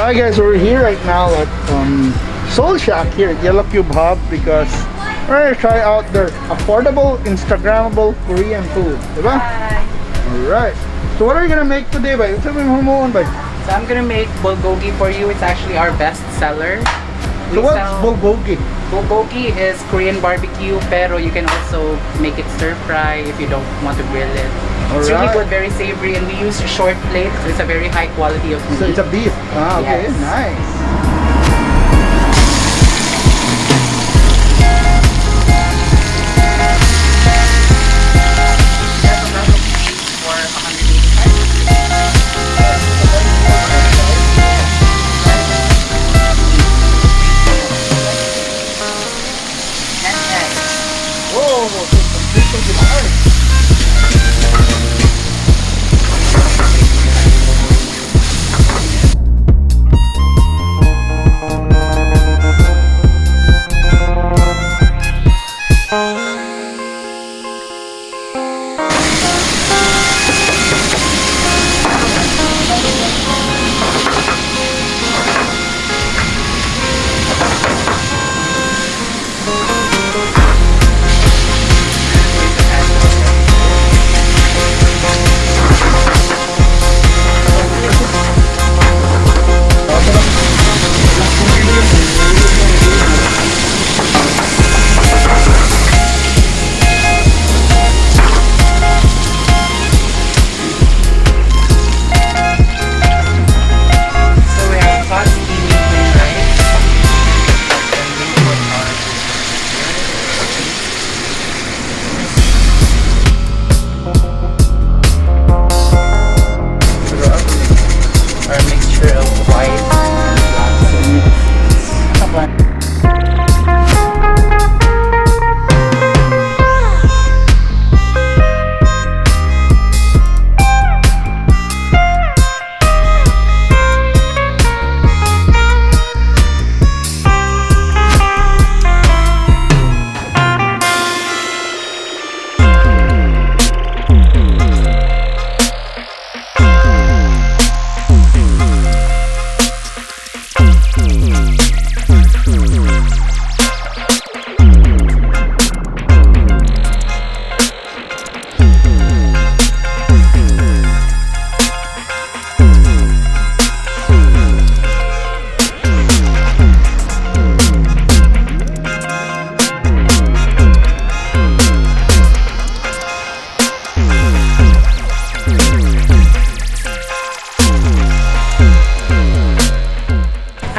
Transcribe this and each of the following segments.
Hi guys, we're here right now at Seoul Shack here at YelloCube Hub because we're gonna try out their affordable, Instagrammable Korean food. Diba? Hi. Alright. So what are you gonna make today, bay? What's mo humuon, bay? So I'm gonna make bulgogi for you. It's actually our best seller. So what's bulgogi? Bulgogi is Korean barbecue, pero you can also make it stir fry if you don't want to grill it. It's really good, very savory, and we use short plates, so it's a very high quality of meat. So it's a beef. Ah, okay, Yes. nice.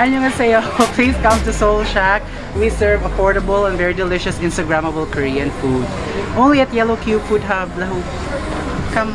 Annyeonghaseyo. Please come to Seoul Shack. We serve affordable and very delicious Instagrammable Korean food. Only at YelloCube Food Hub. Come.